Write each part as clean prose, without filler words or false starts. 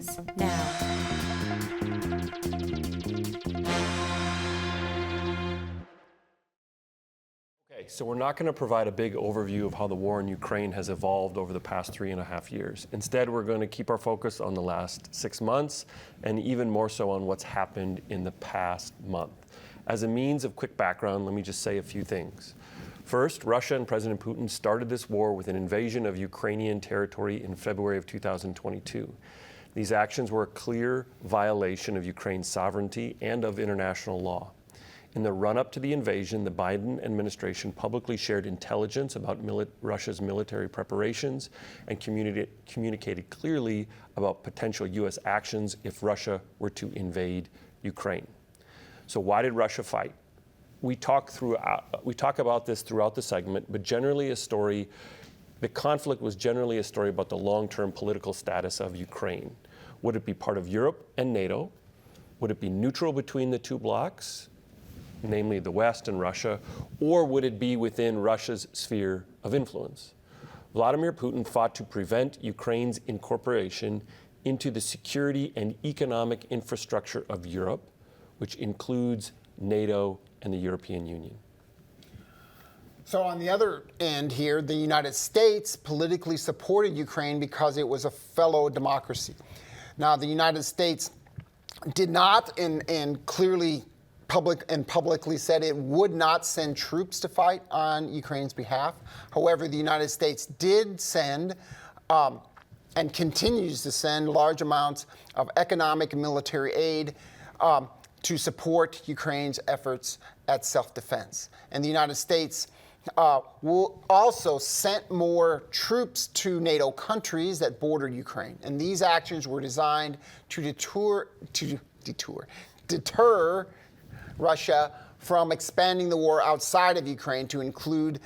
News Now. Okay, so we're not going to provide a big overview of how the war in Ukraine has evolved over the past 3.5 years. Instead, we're going to keep our focus on the last 6 months and even more so on what's happened in the past month. As a means of quick background, let me just say a few things. First, Russia and President Putin started this war with an invasion of Ukrainian territory in February of 2022. These actions were a clear violation of Ukraine's sovereignty and of international law. In the run-up to the invasion, the Biden administration publicly shared intelligence about Russia's military preparations and communicated clearly about potential U.S. actions if Russia were to invade Ukraine. So why did Russia fight? We talk about this throughout the segment, but the conflict was generally a story about the long-term political status of Ukraine. Would it be part of Europe and NATO? Would it be neutral between the two blocs, namely the West and Russia, or would it be within Russia's sphere of influence? Vladimir Putin fought to prevent Ukraine's incorporation into the security and economic infrastructure of Europe, which includes NATO and the European Union. So on the other end here, the United States politically supported Ukraine because it was a fellow democracy. Now, the United States did not and clearly publicly said it would not send troops to fight on Ukraine's behalf. However, the United States did send and continues to send large amounts of economic and military aid to support Ukraine's efforts at self-defense. And the United States will also sent more troops to NATO countries that border Ukraine. And these actions were designed to deter Russia from expanding the war outside of Ukraine to include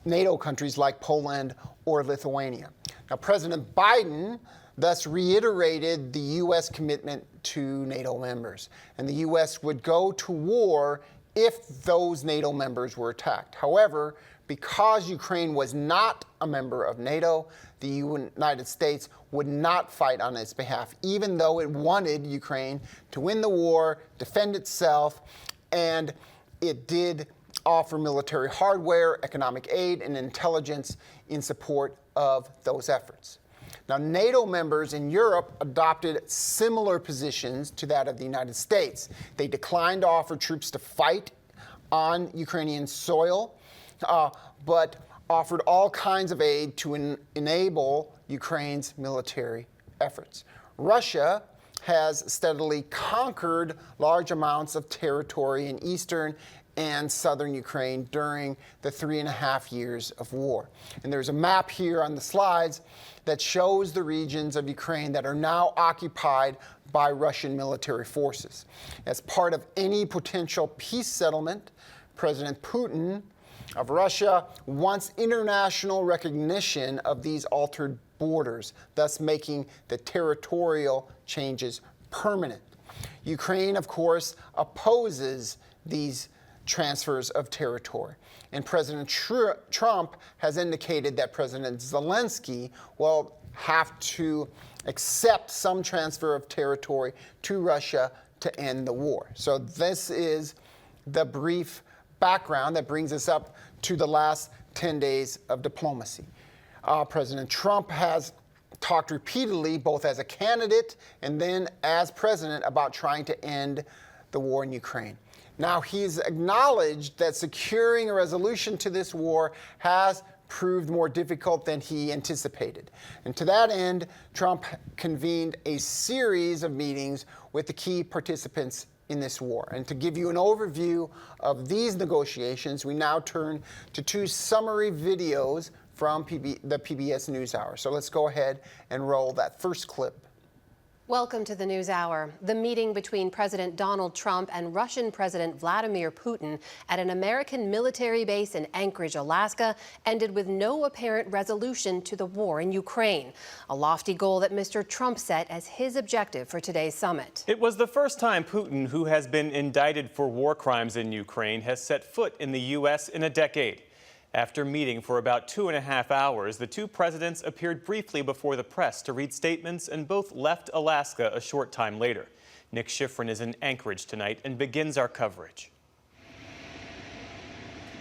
NATO countries like Poland or Lithuania. Now, President Biden thus reiterated the U.S. commitment to NATO members, and the U.S. would go to war if those NATO members were attacked. However, because Ukraine was not a member of NATO, the United States would not fight on its behalf, even though it wanted Ukraine to win the war, defend itself, and it did offer military hardware, economic aid, and intelligence in support of those efforts. Now, NATO members in Europe adopted similar positions to that of the United States. They declined to offer troops to fight on Ukrainian soil, but offered all kinds of aid to enable Ukraine's military efforts. Russia has steadily conquered large amounts of territory in eastern and southern Ukraine during the 3.5 years of war. And there's a map here on the slides that shows the regions of Ukraine that are now occupied by Russian military forces. As part of any potential peace settlement, President Putin of Russia wants international recognition of these altered borders, thus making the territorial changes permanent. Ukraine, of course, opposes these transfers of territory. And President Trump has indicated that President Zelensky will have to accept some transfer of territory to Russia to end the war. So this is the brief background that brings us up to the last 10 days of diplomacy. President Trump has talked repeatedly, both as a candidate and then as president, about trying to end the war in Ukraine. Now, he's acknowledged that securing a resolution to this war has proved more difficult than he anticipated. And to that end, Trump convened a series of meetings with the key participants in this war. And to give you an overview of these negotiations, we now turn to two summary videos from the PBS NewsHour. So let's go ahead and roll that first clip. Welcome to the NewsHour. The meeting between President Donald Trump and Russian President Vladimir Putin at an American military base in Anchorage, Alaska, ended with no apparent resolution to the war in Ukraine, a lofty goal that Mr. Trump set as his objective for today's summit. It was the first time Putin, who has been indicted for war crimes in Ukraine, has set foot in the U.S. in a decade. After meeting for about 2.5 hours, the two presidents appeared briefly before the press to read statements and both left Alaska a short time later. Nick Schifrin is in Anchorage tonight and begins our coverage.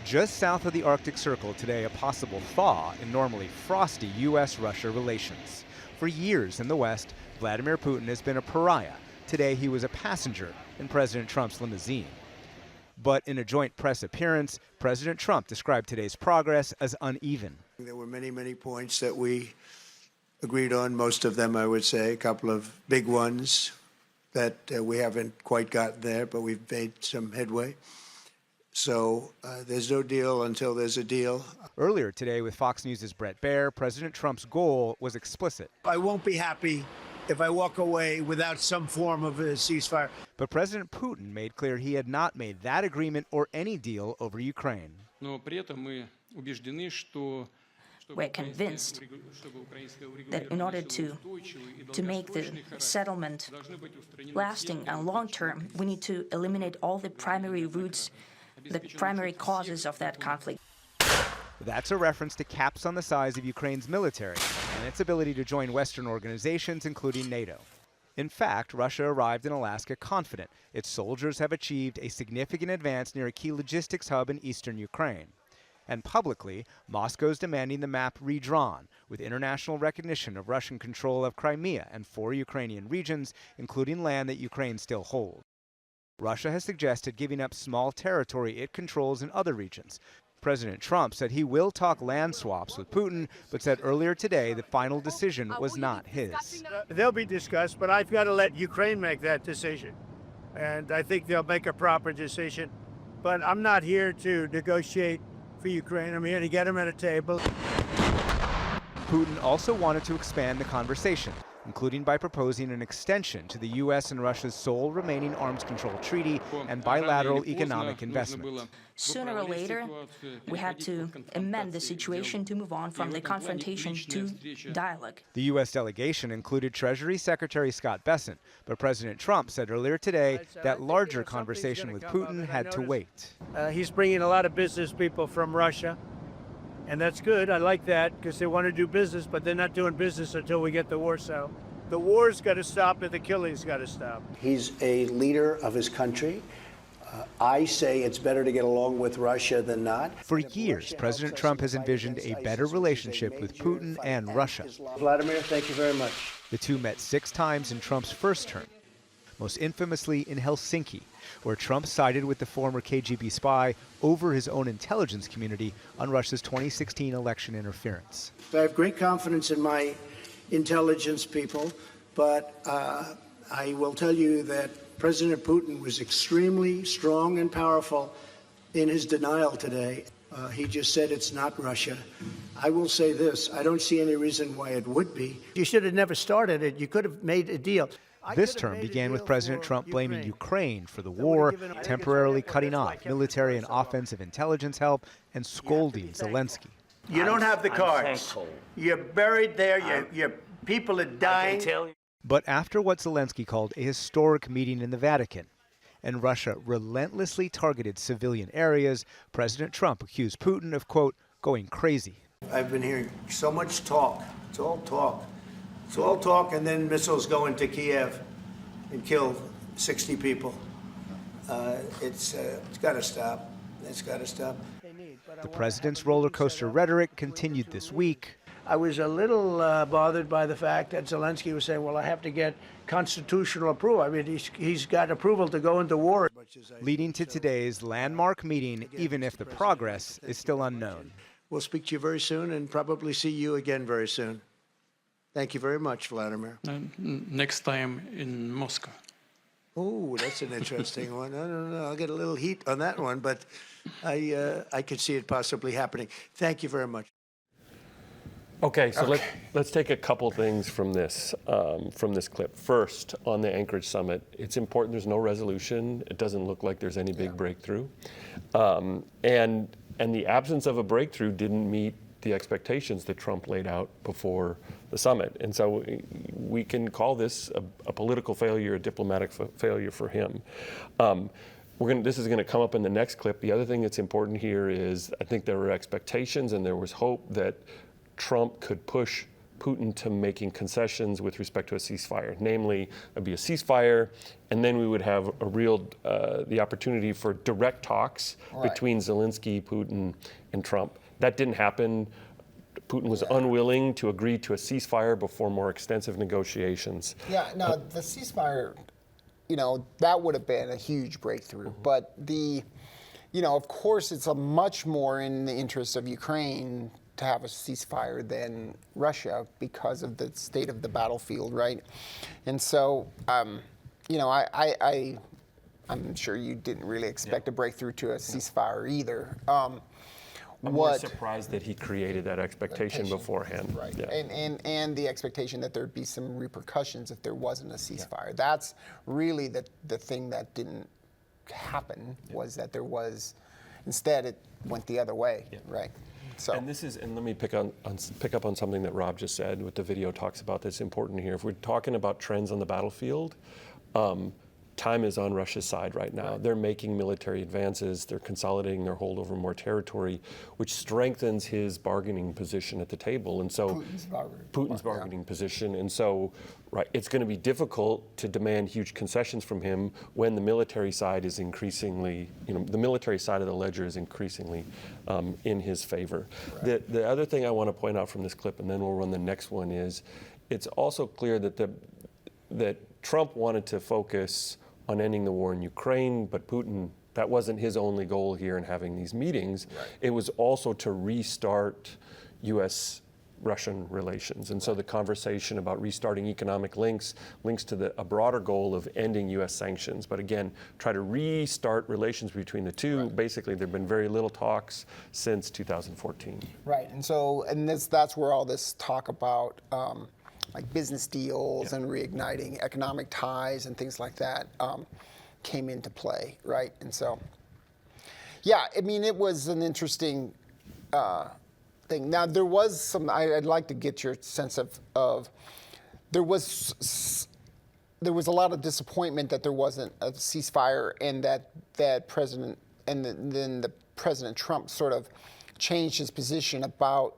Just south of the Arctic Circle today, a possible thaw in normally frosty U.S.-Russia relations. For years in the West, Vladimir Putin has been a pariah. Today he was a passenger in President Trump's limousine. But in a joint press appearance, President Trump described today's progress as uneven. There were many, many points that we agreed on, most of them, I would say, a couple of big ones that we haven't quite gotten there, but we've made some headway. So there's no deal until there's a deal. Earlier today with Fox News' Brett Baier, President Trump's goal was explicit. I won't be happy if I walk away without some form of a ceasefire. But President Putin made clear he had not made that agreement or any deal over Ukraine. We're convinced that in order to make the settlement lasting and long-term, we need to eliminate all the primary roots, the primary causes of that conflict. That's a reference to caps on the size of Ukraine's military and its ability to join Western organizations, including NATO. In fact, Russia arrived in Alaska confident its soldiers have achieved a significant advance near a key logistics hub in eastern Ukraine. And publicly, Moscow's demanding the map redrawn, with international recognition of Russian control of Crimea and 4 Ukrainian regions, including land that Ukraine still holds. Russia has suggested giving up small territory it controls in other regions. President Trump said he will talk land swaps with Putin, but said earlier today the final decision was not his. They'll be discussed, but I've got to let Ukraine make that decision. And I think they'll make a proper decision. But I'm not here to negotiate for Ukraine. I'm here to get them at a table. Putin also wanted to expand the conversation, including by proposing an extension to the U.S. and Russia's sole remaining arms control treaty and bilateral economic investment. Sooner or later, we had to amend the situation to move on from the confrontation to dialogue. The U.S. delegation included Treasury Secretary Scott Bessent, but President Trump said earlier today that larger conversation with Putin had to wait. He's bringing a lot of business people from Russia, and that's good. I like that because they want to do business, but they're not doing business until we get the war settled. The war's got to stop and the killing's got to stop. He's a leader of his country. I say it's better to get along with Russia than not. For years, President Trump has envisioned a better relationship with Putin and Russia. Vladimir, thank you very much. The two met 6 times in Trump's first term, most infamously in Helsinki, where Trump sided with the former KGB spy over his own intelligence community on Russia's 2016 election interference. I have great confidence in my intelligence people, but I will tell you that President Putin was extremely strong and powerful in his denial today. He just said it's not Russia. I will say this, I don't see any reason why it would be. You should have never started it. You could have made a deal. This term began with President Trump blaming Ukraine for the war, temporarily cutting off military and offensive intelligence help, and scolding Zelensky. You don't have the cards. You're buried there. Your people are dying. But after what Zelensky called a historic meeting in the Vatican, and Russia relentlessly targeted civilian areas, President Trump accused Putin of, quote, going crazy. I've been hearing so much talk. It's all talk. It's all talk, and then missiles go into Kiev and kill 60 people. It's got to stop. It's got to stop. The president's roller coaster rhetoric continued this week. I was a little bothered by the fact that Zelensky was saying, well, I have to get constitutional approval. I mean, he's got approval to go into war. Leading to today's landmark meeting, even if the progress is still unknown. We'll speak to you very soon and probably see you again very soon. Thank you very much, Vladimir. Next time in Moscow. Oh, that's an interesting one. No. I'll get a little heat on that one, but I could see it possibly happening. Thank you very much. Okay, so let's take a couple things from this clip. First, on the Anchorage summit, it's important there's no resolution. It doesn't look like there's any big breakthrough. And the absence of a breakthrough didn't meet the expectations that Trump laid out before the summit. And so we can call this a political failure, a diplomatic failure for him. this is going to come up in the next clip. The other thing that's important here is I think there were expectations and there was hope that Trump could push Putin to making concessions with respect to a ceasefire. Namely, it'd be a ceasefire, and then we would have a real, the opportunity for direct talks between Zelensky, Putin, and Trump. That didn't happen. Putin was unwilling to agree to a ceasefire before more extensive negotiations. Yeah, no, the ceasefire, that would have been a huge breakthrough. But of course, it's a much more in the interest of Ukraine to have a ceasefire than Russia because of the state of the battlefield, right? And so, I'm sure you didn't really expect a breakthrough to a ceasefire either. I'm more surprised that he created that expectation beforehand. Right, yeah. and the expectation that there'd be some repercussions if there wasn't a ceasefire. Yeah. That's really the thing that didn't happen, was that there was, instead it went the other way, right? So. And let me pick up on something that Rob just said, what the video talks about that's important here. If we're talking about trends on the battlefield, time is on Russia's side right now. They're making military advances, they're consolidating their hold over more territory, which strengthens his bargaining position at the table. And so Putin's bargaining position. And so it's going to be difficult to demand huge concessions from him when the military side is increasingly, the military side of the ledger is increasingly in his favor. The other thing I want to point out from this clip, and then we'll run the next one, is it's also clear that Trump wanted to focus on ending the war in Ukraine, but Putin, that wasn't his only goal here in having these meetings. It was also to restart U.S.-Russian relations. And so the conversation about restarting economic links to a broader goal of ending U.S. sanctions. But again, try to restart relations between the two. Basically, there have been very little talks since 2014. Right, and that's where all this talk about like business deals and reigniting economic ties and things like that came into play, right? And so, it was an interesting thing. Now, there was some, I'd like to get your sense of there was a lot of disappointment that there wasn't a ceasefire, and that President, and then the President Trump sort of changed his position about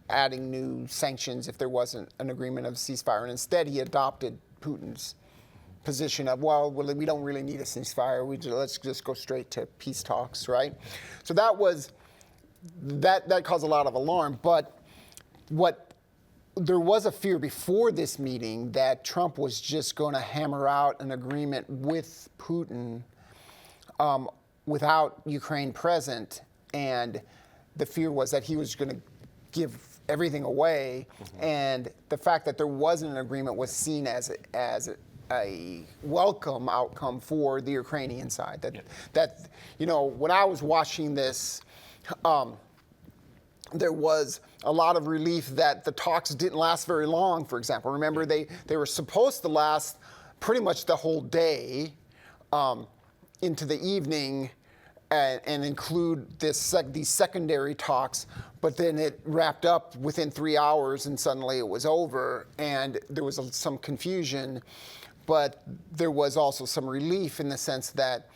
adding new sanctions if there wasn't an agreement of ceasefire. And instead, he adopted Putin's position of, well, we don't really need a ceasefire. Let's just go straight to peace talks, right? So that caused a lot of alarm. But there was a fear before this meeting that Trump was just going to hammer out an agreement with Putin without Ukraine present. And the fear was that he was going to give everything away, and the fact that there wasn't an agreement was seen as a welcome outcome for the Ukrainian side. That when I was watching this, there was a lot of relief that the talks didn't last very long. For example, remember they were supposed to last pretty much the whole day into the evening. And include these secondary talks, but then it wrapped up within 3 hours, and suddenly it was over, and there was some confusion, but there was also some relief in the sense that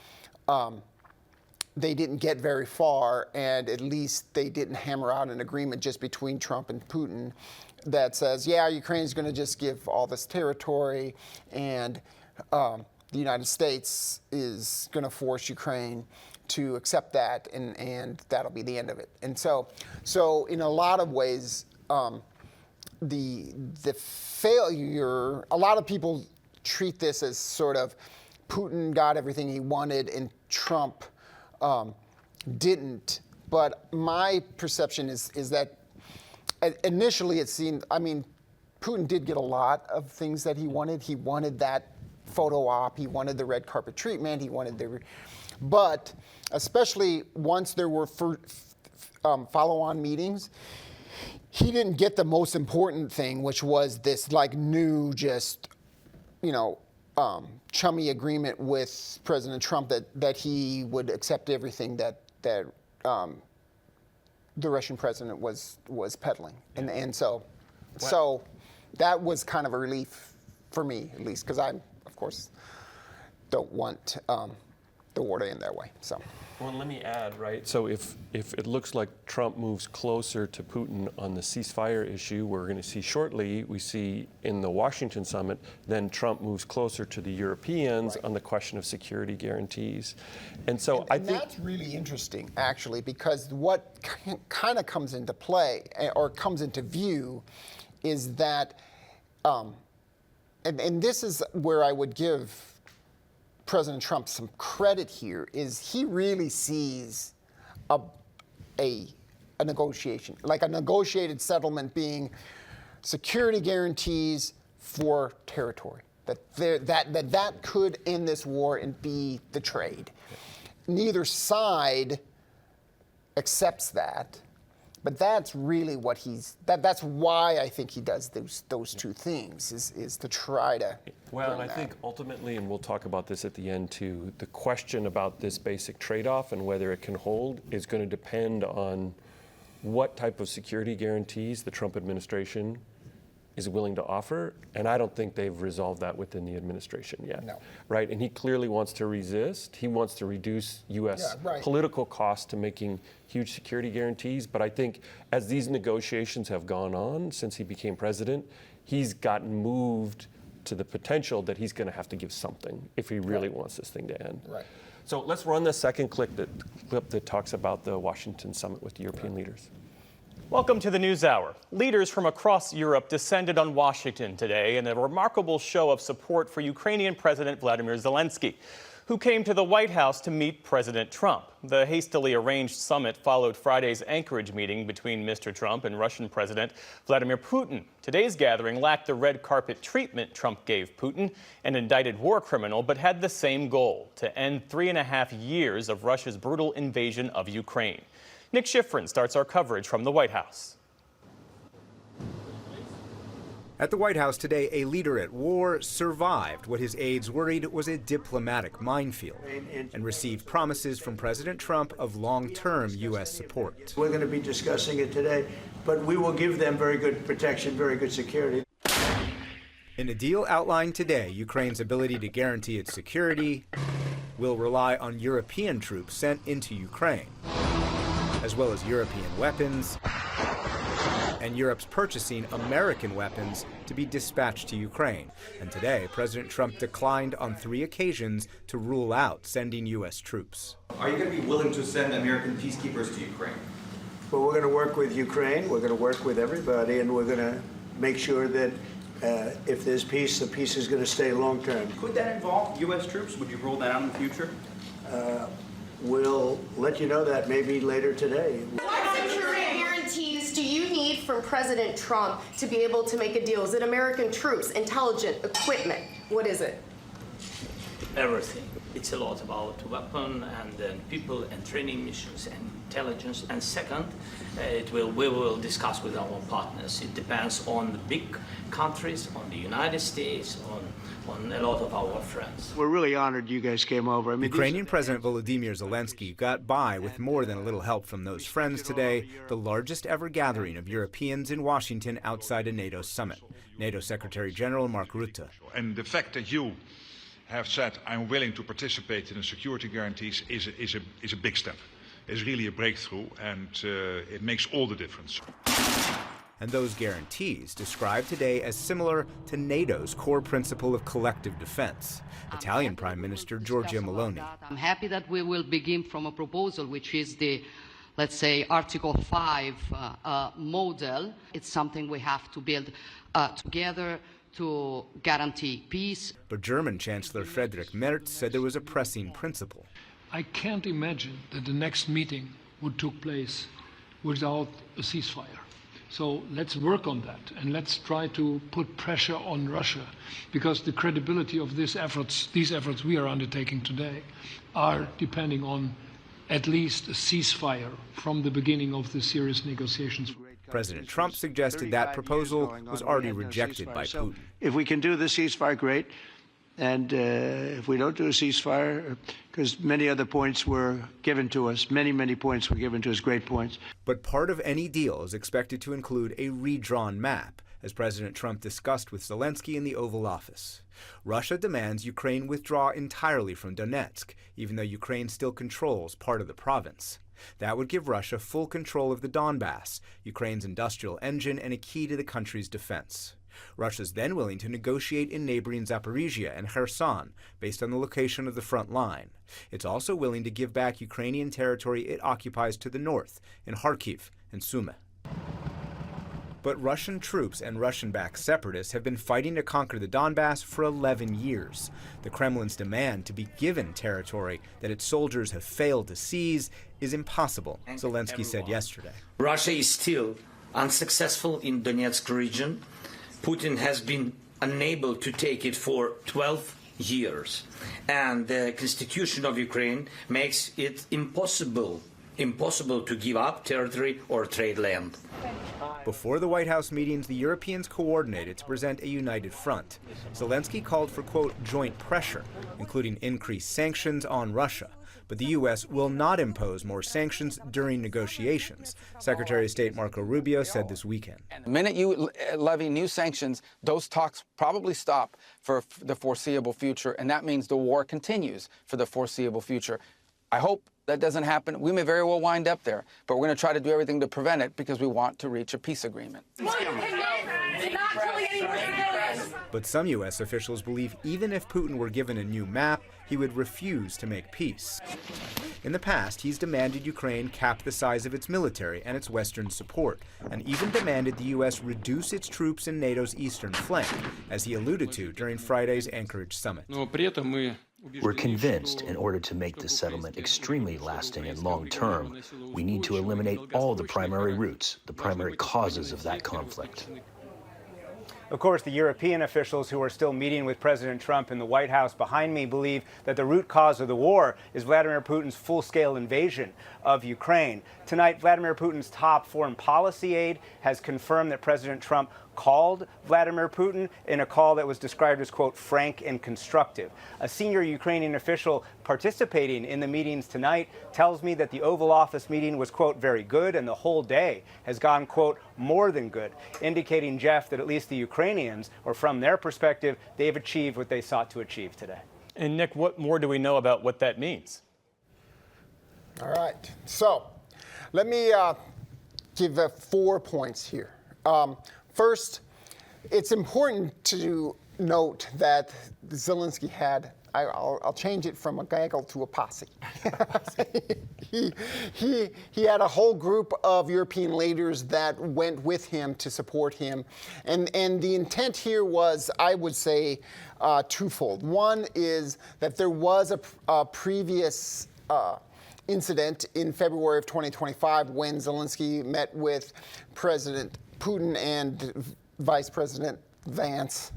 they didn't get very far, and at least they didn't hammer out an agreement just between Trump and Putin that says, Ukraine's going to just give all this territory, and the United States is going to force Ukraine to accept that, and that'll be the end of it. And so in a lot of ways, the failure, a lot of people treat this as sort of Putin got everything he wanted and Trump didn't. But my perception is that initially it seemed, Putin did get a lot of things that he wanted. He wanted that photo op, he wanted the red carpet treatment, he wanted but especially once there were follow-on meetings, he didn't get the most important thing, which was this new chummy agreement with President Trump that he would accept everything that the Russian president was peddling. And so that was kind of a relief for me, at least, because I, of course, don't want the the war to end that way. So. Well, let me add, right? So if it looks like Trump moves closer to Putin on the ceasefire issue, we're going to see shortly, we see in the Washington summit, then Trump moves closer to the Europeans on the question of security guarantees. And so I think that's really interesting, actually, because what kind of comes into play or comes into view is that, and this is where I would give President Trump some credit here, is he really sees a negotiation, like a negotiated settlement being security guarantees for territory, that could end this war and be the trade. Neither side accepts that, but that's really what that's why I think he does those two things, is to try to. Well, and I think ultimately, and we'll talk about this at the end too, the question about this basic trade-off and whether it can hold is going to depend on what type of security guarantees the Trump administration is willing to offer, and I don't think they've resolved that within the administration yet. No. Right? And he clearly wants to resist. He wants to reduce U.S. political costs to making huge security guarantees. But I think as these negotiations have gone on since he became president, he's gotten moved to the potential that he's going to have to give something if he really wants this thing to end. Right. So let's run the second clip that talks about the Washington summit with the European leaders. Welcome to the NewsHour. Leaders from across Europe descended on Washington today in a remarkable show of support for Ukrainian President Vladimir Zelensky, who came to the White House to meet President Trump. The hastily arranged summit followed Friday's Anchorage meeting between Mr. Trump and Russian President Vladimir Putin. Today's gathering lacked the red carpet treatment Trump gave Putin, an indicted war criminal, but had the same goal: to end 3.5 years of Russia's brutal invasion of Ukraine. Nick Schifrin starts our coverage from the White House. At the White House today, a leader at war survived what his aides worried was a diplomatic minefield and received promises from President Trump of long-term U.S. support. We're going to be discussing it today, but we will give them very good protection, very good security. In a deal outlined today, Ukraine's ability to guarantee its security will rely on European troops sent into Ukraine, as well as European weapons, and Europe's purchasing American weapons to be dispatched to Ukraine. And today, President Trump declined on 3 occasions to rule out sending U.S. troops. Are you going to be willing to send American peacekeepers to Ukraine? Well, we're going to work with Ukraine, we're going to work with everybody, and we're going to make sure that if there's peace, the peace is going to stay long term. Could that involve U.S. troops? Would you rule that out in the future? We'll let you know that maybe later today. What security guarantees do you need from President Trump to be able to make a deal? Is it American troops, intelligence, equipment? What is it? Everything. It's a lot about weapon and then people and training missions and intelligence. And second, we will discuss with our partners. It depends on the big countries, on the United States, on a lot of our friends. We're really honored you guys came over. Ukrainian President Volodymyr Zelensky got by with more than a little help from those friends today, the largest ever gathering of Europeans in Washington outside a NATO summit. NATO Secretary General Mark Rutte. And the fact that you have said, I'm willing to participate in the security guarantees is a big step. It's really a breakthrough, and it makes all the difference. And those guarantees described today as similar to NATO's core principle of collective defense. Italian Prime Minister Giorgia Meloni. I'm happy that we will begin from a proposal which is the, let's say, Article 5 model. It's something we have to build together to guarantee peace. But German Chancellor Friedrich Merz said there was a pressing principle. I can't imagine that the next meeting would take place without a ceasefire. So let's work on that, and let's try to put pressure on Russia, because the credibility of these efforts we are undertaking today are depending on at least a ceasefire from the beginning of the serious negotiations. President Trump suggested that proposal was already rejected by Putin. If we can do the ceasefire, great. And if we don't do a ceasefire, because many other points were given to us, many points were given to us, great points. But part of any deal is expected to include a redrawn map, as President Trump discussed with Zelensky in the Oval Office. Russia demands Ukraine withdraw entirely from Donetsk, even though Ukraine still controls part of the province. That would give Russia full control of the Donbass, Ukraine's industrial engine and a key to the country's defense. Russia's then willing to negotiate in neighboring Zaporizhia and Kherson, based on the location of the front line. It's also willing to give back Ukrainian territory it occupies to the north, in Kharkiv and Sumy. But Russian troops and Russian-backed separatists have been fighting to conquer the Donbass for 11 years. The Kremlin's demand to be given territory that its soldiers have failed to seize is impossible, Zelensky said yesterday. Russia is still unsuccessful in Donetsk region. Putin has been unable to take it for 12 years. And the constitution of Ukraine makes it impossible to give up territory or trade land. Before the White House meetings, the Europeans coordinated to present a united front. Zelensky called for, quote, joint pressure, including increased sanctions on Russia. But the U.S. will not impose more sanctions during negotiations, Secretary of State Marco Rubio said this weekend. The minute you levy new sanctions, those talks probably stop for the foreseeable future, and that means the war continues for the foreseeable future. I hope that doesn't happen. We may very well wind up there, but we're going to try to do everything to prevent it because we want to reach a peace agreement. But some U.S. officials believe even if Putin were given a new map, he would refuse to make peace. In the past, he's demanded Ukraine cap the size of its military and its Western support, and even demanded the U.S. reduce its troops in NATO's eastern flank, as he alluded to during Friday's Anchorage summit. We're convinced in order to make this settlement extremely lasting and long-term, we need to eliminate all the primary roots, the primary causes of that conflict. Of course, the European officials who are still meeting with President Trump in the White House behind me believe that the root cause of the war is Vladimir Putin's full-scale invasion of Ukraine. Tonight, Vladimir Putin's top foreign policy aide has confirmed that President Trump called Vladimir Putin in a call that was described as, quote, frank and constructive. A senior Ukrainian official participating in the meetings tonight tells me that the Oval Office meeting was, quote, very good, and the whole day has gone, quote, more than good, indicating, Jeff, that at least the Ukrainians, or from their perspective, they've achieved what they sought to achieve today. And Nick, what more do we know about what that means? All right. So let me give 4 points here. First, it's important to note that Zelensky had, I'll change it from a gaggle to a posse. he had a whole group of European leaders that went with him to support him. And the intent here was, I would say, twofold. One is that there was a previous incident in February of 2025 when Zelensky met with President Putin and Vice President Vance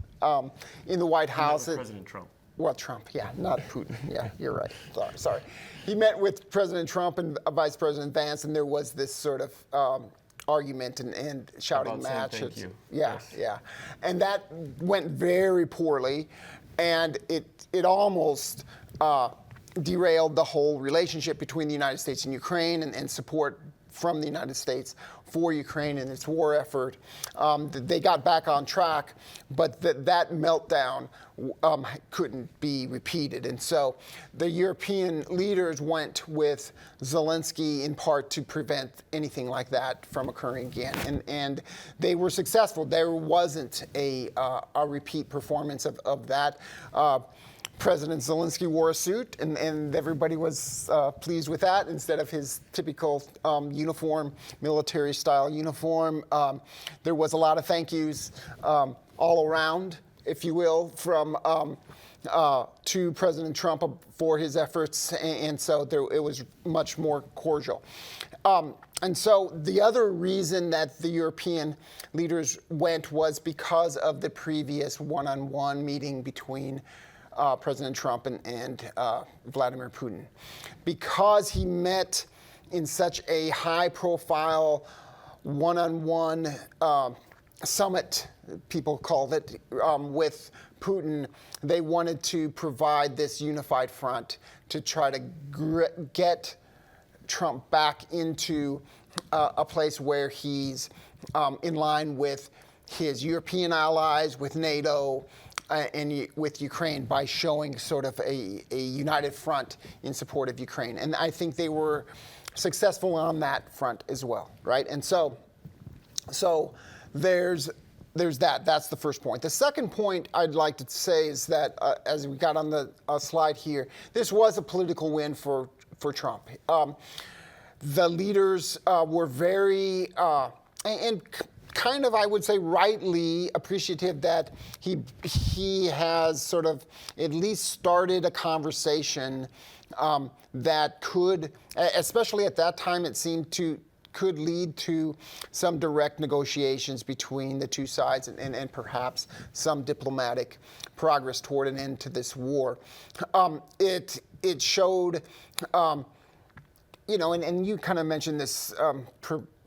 in the White House. President Trump. Well, Trump, yeah, not Putin. Yeah, you're right. Sorry. He met with President Trump and Vice President Vance, and there was this sort of argument and shouting match. Thank you. Yeah, yes. Yeah. And that went very poorly, and it almost derailed the whole relationship between the United States and Ukraine and support from the United States for Ukraine and its war effort. They got back on track, but that meltdown couldn't be repeated. And so the European leaders went with Zelensky in part to prevent anything like that from occurring again. And they were successful. There wasn't a repeat performance of that. President Zelensky wore a suit, and everybody was pleased with that instead of his typical uniform, military-style uniform. There was a lot of thank yous all around, if you will, from to President Trump for his efforts, and so it was much more cordial. And so the other reason that the European leaders went was because of the previous one-on-one meeting between President Trump and Vladimir Putin. Because he met in such a high-profile one-on-one summit, people called it, with Putin, they wanted to provide this unified front to try to get Trump back into a place where he's in line with his European allies, with NATO, and with Ukraine by showing sort of a united front in support of Ukraine. And I think they were successful on that front as well, right? And so there's that. That's the first point. The second point I'd like to say is that, as we got on the slide here, this was a political win for Trump. The leaders were very, and kind of, I would say, rightly appreciative that he has sort of at least started a conversation that could, especially at that time, it seemed could lead to some direct negotiations between the two sides and perhaps some diplomatic progress toward an end to this war. It showed, and you kind of mentioned this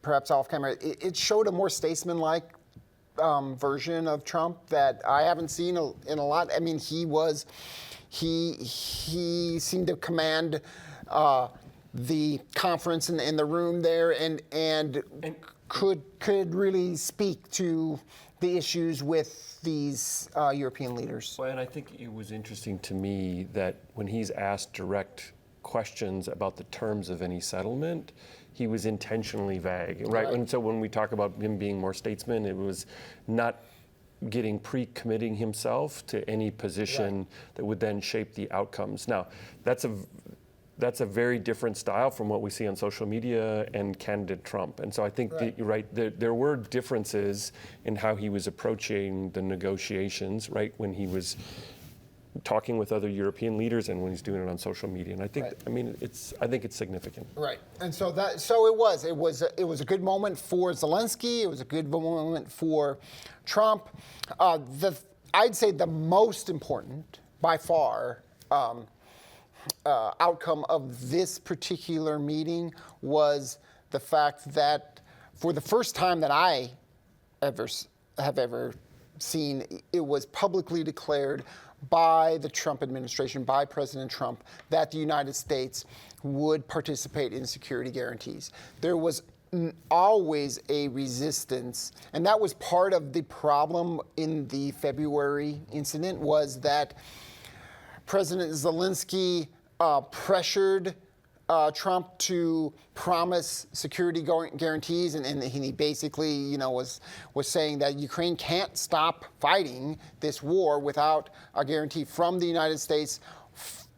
perhaps off camera, it showed a more statesman-like version of Trump that I haven't seen in a lot. I mean, he seemed to command the conference in the room there, and could really speak to the issues with these European leaders. Well, and I think it was interesting to me that when he's asked direct questions about the terms of any settlement, he was intentionally vague, right? And so when we talk about him being more statesman, it was not pre-committing himself to any position that would then shape the outcomes. Now, that's a very different style from what we see on social media and candidate Trump. And so I think you're right, there were differences in how he was approaching the negotiations, right, when he was talking with other European leaders and when he's doing it on social media. And I think, I think it's significant. Right. And so it was a good moment for Zelensky. It was a good moment for Trump. I'd say the most important, by far, outcome of this particular meeting was the fact that, for the first time that I have ever seen, it was publicly declared by the Trump administration, by President Trump, that the United States would participate in security guarantees. There was always a resistance, and that was part of the problem in the February incident, was that President Zelensky pressured Trump to promise security guarantees, and he basically, was saying that Ukraine can't stop fighting this war without a guarantee from the United States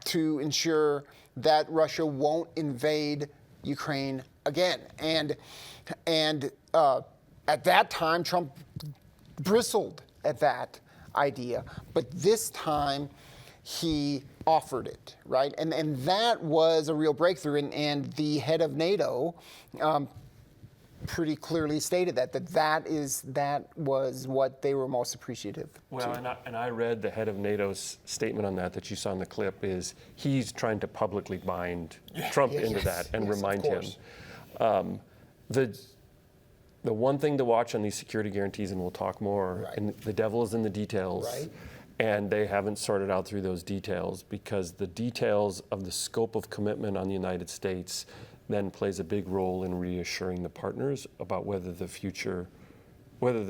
to ensure that Russia won't invade Ukraine again. And at that time, Trump bristled at that idea, but this time he offered it, right? And that was a real breakthrough. And the head of NATO pretty clearly stated that was what they were most appreciative. Well, and I read the head of NATO's statement on that you saw in the clip, is he's trying to publicly bind Trump into that and remind him. The one thing to watch on these security guarantees, and we'll talk more, and the devil is in the details. Right. And they haven't sorted out through those details, because the details of the scope of commitment on the United States then plays a big role in reassuring the partners about whether the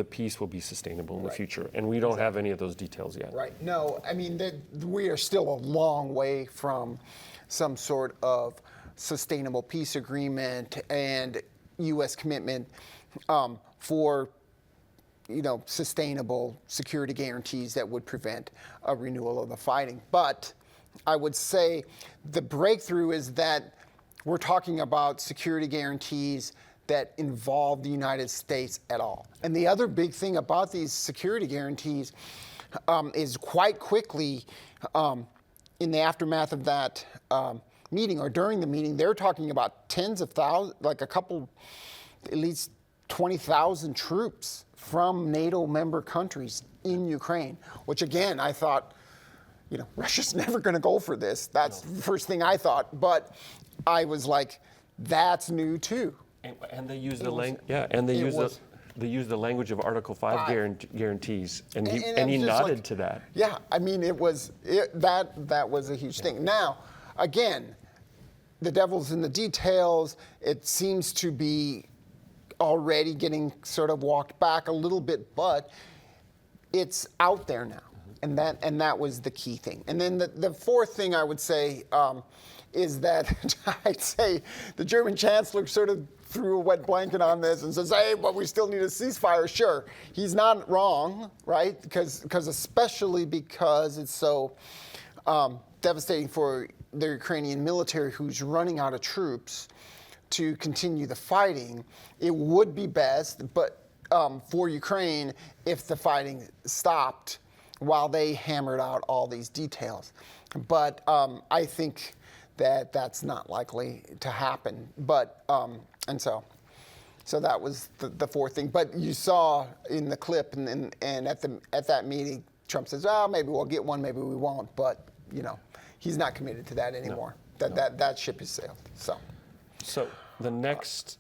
peace will be sustainable in the future. And we don't have any of those details yet. Right. No, I mean, we are still a long way from some sort of sustainable peace agreement and U.S. commitment for sustainable security guarantees that would prevent a renewal of the fighting. But I would say the breakthrough is that we're talking about security guarantees that involve the United States at all. And the other big thing about these security guarantees is quite quickly, in the aftermath of that meeting, or during the meeting, they're talking about tens of thousands, like at least 20,000 troops from NATO member countries in Ukraine, which again, I thought, Russia's never going to go for this. That's the first thing I thought, but I was like, that's new too. And they use they use the language of Article 5 guarantees, and he nodded to that. Yeah, I mean, that was a huge thing. Now, again, the devil's in the details. It seems to be already getting sort of walked back a little bit, but it's out there now. And that was the key thing. And then the fourth thing I would say is that I'd say the German chancellor sort of threw a wet blanket on this and says, hey, but we still need a ceasefire. Sure, he's not wrong, right? Because especially because it's so devastating for the Ukrainian military, who's running out of troops to continue the fighting. It would be best, but for Ukraine, if the fighting stopped while they hammered out all these details. But I think that that's not likely to happen. But and so that was the fourth thing. But you saw in the clip and at that meeting, Trump says, "Oh, maybe we'll get one, maybe we won't." But he's not committed to that anymore. No. That ship has sailed. So the next,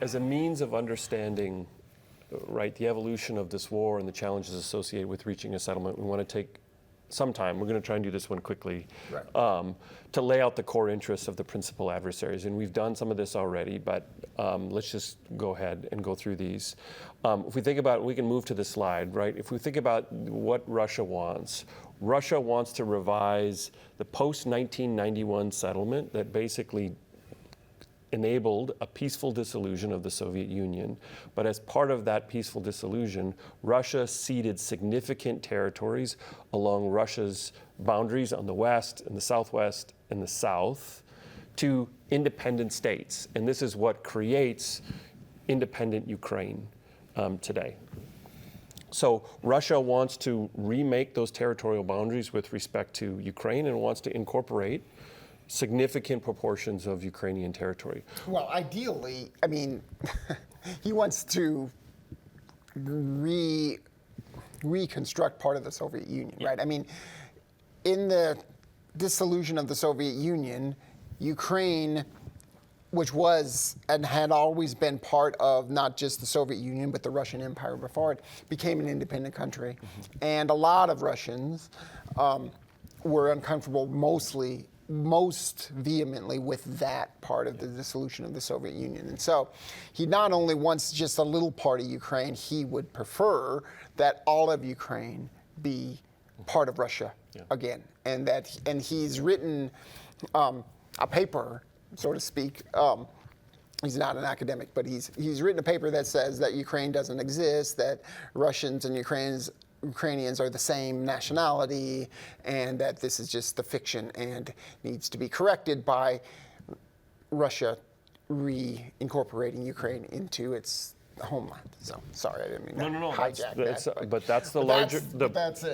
as a means of understanding, right, the evolution of this war and the challenges associated with reaching a settlement, we want to take some time. We're going to try and do this one quickly, right, to lay out the core interests of the principal adversaries. And we've done some of this already, but let's just go ahead and go through these. If we think about, we can move to the slide, right? If we think about what Russia wants to revise the post-1991 settlement that basically enabled a peaceful dissolution of the Soviet Union. But as part of that peaceful dissolution, Russia ceded significant territories along Russia's boundaries on the west and the southwest and the south to independent states. And this is what creates independent Ukraine today. So Russia wants to remake those territorial boundaries with respect to Ukraine and wants to incorporate significant proportions of Ukrainian territory. Well, ideally, I mean, he wants to reconstruct part of the Soviet Union, right? I mean, in the dissolution of the Soviet Union, Ukraine, which was and had always been part of not just the Soviet Union, but the Russian Empire before it, became an independent country. Mm-hmm. And a lot of Russians were uncomfortable most vehemently with that part of the dissolution of the Soviet Union. And so he not only wants just a little part of Ukraine, he would prefer that all of Ukraine be part of Russia again. And he's written a paper, so to speak. He's not an academic, but he's written a paper that says that Ukraine doesn't exist, that Russians and Ukrainians are the same nationality, and that this is just the fiction and needs to be corrected by Russia reincorporating Ukraine into its homeland. So sorry, I didn't mean to hijack that. But that's the larger,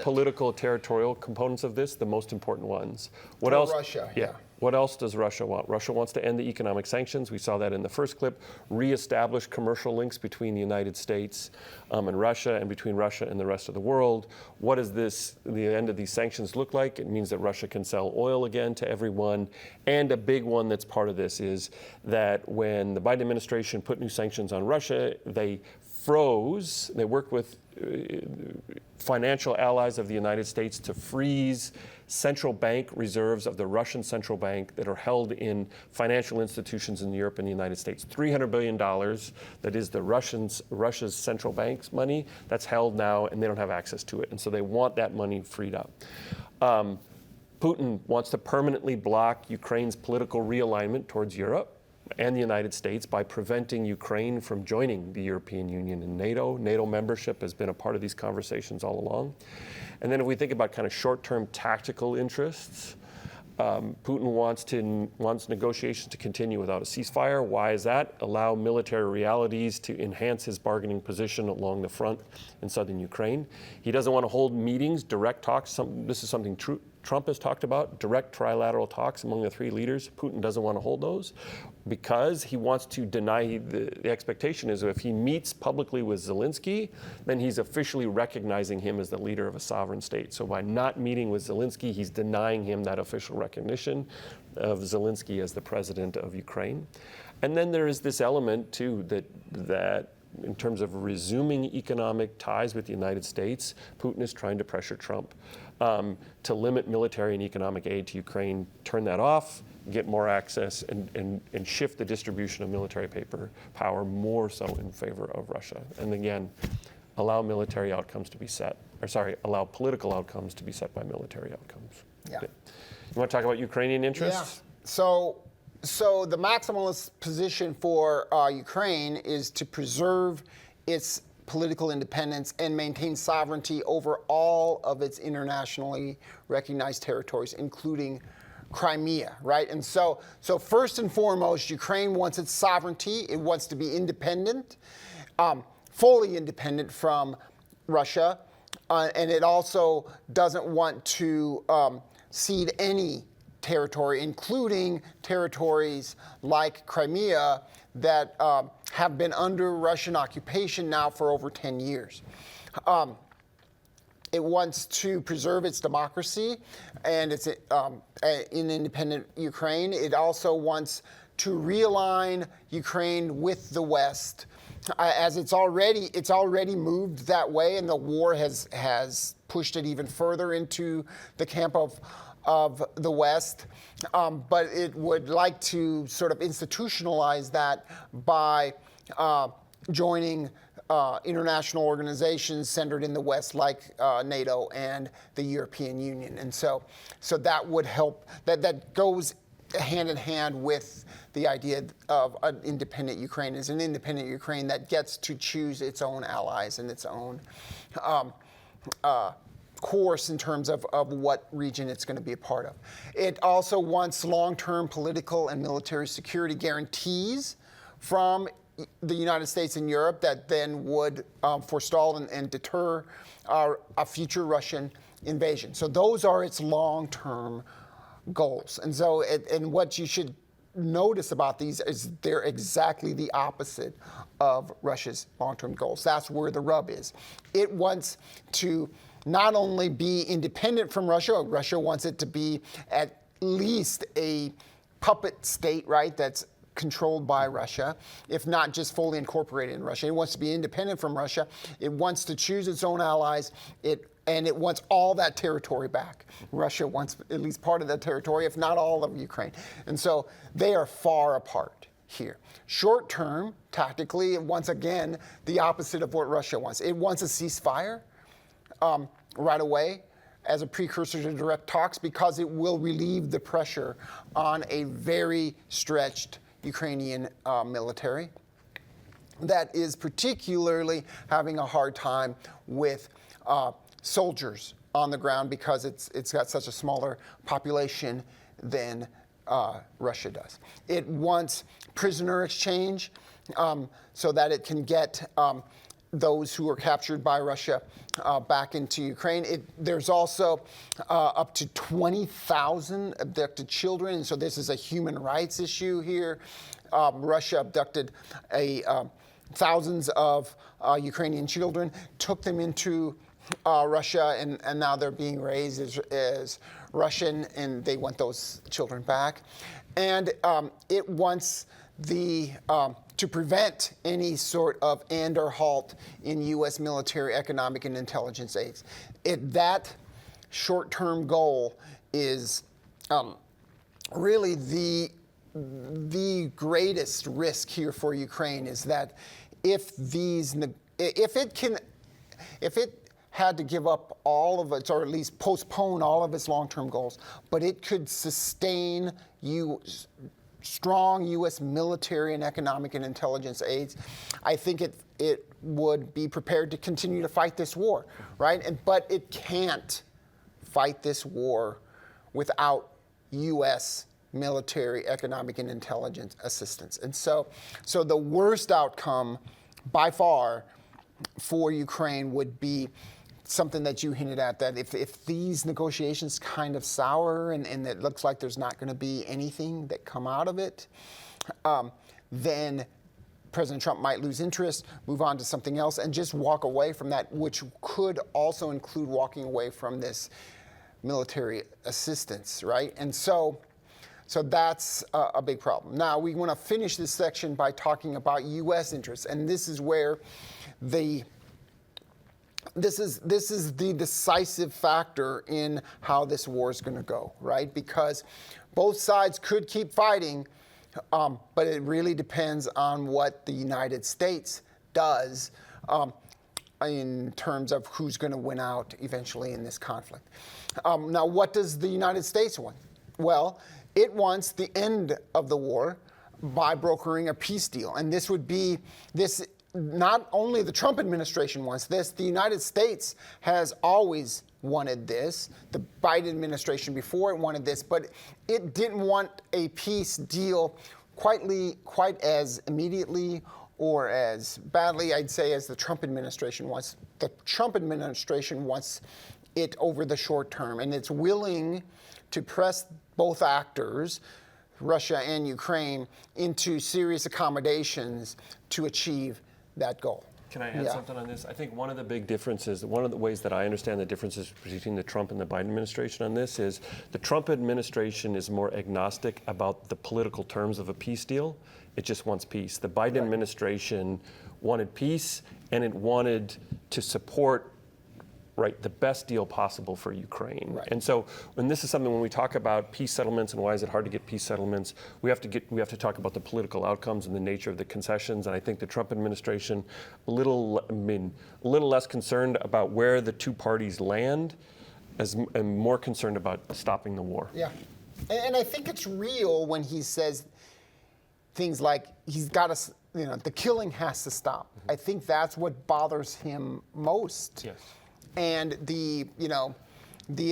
political, territorial components of this, the most important ones. What else? Russia, yeah. What else does Russia want? Russia wants to end the economic sanctions. We saw that in the first clip. Reestablish commercial links between the United States and Russia, and between Russia and the rest of the world. What does the end of these sanctions look like? It means that Russia can sell oil again to everyone. And a big one that's part of this is that when the Biden administration put new sanctions on Russia, they worked with financial allies of the United States to freeze central bank reserves of the Russian central bank that are held in financial institutions in Europe and the United States. $300 billion, that is Russia's central bank's money, that's held now, and they don't have access to it. And so they want that money freed up. Putin wants to permanently block Ukraine's political realignment towards Europe and the United States by preventing Ukraine from joining the European Union and NATO. NATO membership has been a part of these conversations all along. And then if we think about kind of short-term tactical interests, Putin wants negotiations to continue without a ceasefire. Why is that? Allow military realities to enhance his bargaining position along the front in southern Ukraine. He doesn't want to hold meetings, direct talks. This is something Trump has talked about, direct trilateral talks among the three leaders. Putin doesn't want to hold those because he wants to deny, the expectation is if he meets publicly with Zelensky, then he's officially recognizing him as the leader of a sovereign state. So by not meeting with Zelensky, he's denying him that official recognition of Zelensky as the president of Ukraine. And then there is this element too that in terms of resuming economic ties with the United States, Putin is trying to pressure Trump to limit military and economic aid to Ukraine, turn that off, get more access, and shift the distribution of military power more so in favor of Russia. And again, allow military outcomes to be set, allow political outcomes to be set by military outcomes. Yeah. You want to talk about Ukrainian interests? Yeah. So the maximalist position for Ukraine is to preserve its political independence and maintain sovereignty over all of its internationally recognized territories, including Crimea, right? And so first and foremost, Ukraine wants its sovereignty. It wants to be independent, fully independent from Russia, and it also doesn't want to cede any territory, including territories like Crimea that have been under Russian occupation now for over 10 years. It wants to preserve its democracy and its in independent Ukraine. It also wants to realign Ukraine with the West, as it's already moved that way, and the war has pushed it even further into the camp of the West. But it would like to sort of institutionalize that by joining international organizations centered in the West, like NATO and the European Union. And so that would help, that goes hand in hand with the idea of an independent Ukraine. Is an independent Ukraine that gets to choose its own allies and its own course in terms of what region it's going to be a part of. It also wants long-term political and military security guarantees from the United States and Europe that then would forestall and deter a future Russian invasion. So those are its long-term goals. And so, and what you should notice about these is they're exactly the opposite of Russia's long-term goals. That's where the rub is. It wants to not only be independent from Russia, Russia wants it to be at least a puppet state, right, that's controlled by Russia, if not just fully incorporated in Russia. It wants to be independent from Russia. It wants to choose its own allies. And it wants all that territory back. Russia wants at least part of that territory, if not all of Ukraine. And so they are far apart here. Short term, tactically, once again, the opposite of what Russia wants. It wants a ceasefire right away as a precursor to direct talks, because it will relieve the pressure on a very stretched Ukrainian military that is particularly having a hard time with soldiers on the ground, because it's got such a smaller population than Russia does. It wants prisoner exchange so that it can get those who are captured by Russia back into Ukraine. There's also up to 20,000 abducted children, and so this is a human rights issue here. Russia abducted thousands of Ukrainian children, took them into Russia, and now they're being raised as Russian, and they want those children back. And it wants to prevent any sort of end or halt in U.S. military, economic, and intelligence aids. That short-term goal is really the greatest risk here for Ukraine, is that if it had to give up all of its, or at least postpone all of its long-term goals, but it could sustain strong U.S. military and economic and intelligence aids, I think it would be prepared to continue to fight this war, right? But it can't fight this war without U.S. military, economic, and intelligence assistance. And so the worst outcome by far for Ukraine would be something that you hinted at, that if these negotiations kind of sour and it looks like there's not going to be anything that come out of it, then President Trump might lose interest, move on to something else, and just walk away from that, which could also include walking away from this military assistance, right? And so So that's a big problem. Now, we want to finish this section by talking about U.S. interests, and this is where this is the decisive factor in how this war is going to go, right? Because both sides could keep fighting, but it really depends on what the United States does in terms of who's going to win out eventually in this conflict. Now, what does the United States want? Well, it wants the end of the war by brokering a peace deal. And this would be this. Not only the Trump administration wants this, the United States has always wanted this. The Biden administration before it wanted this, but it didn't want a peace deal quite as immediately or as badly, I'd say, as the Trump administration wants. The Trump administration wants it over the short term, and it's willing to press both actors, Russia and Ukraine, into serious accommodations to achieve that goal. Can I add something on this? I think one of the big differences, one of the ways that I understand the differences between the Trump and the Biden administration on this is the Trump administration is more agnostic about the political terms of a peace deal. It just wants peace. The Biden administration wanted peace, and it wanted to support the best deal possible for Ukraine. Right. And so, and this is something when we talk about peace settlements and why is it hard to get peace settlements, we have to talk about the political outcomes and the nature of the concessions. And I think the Trump administration a little less concerned about where the two parties land, and more concerned about stopping the war. Yeah, and I think it's real when he says things like he's got to, the killing has to stop. Mm-hmm. I think that's what bothers him most. Yes. And the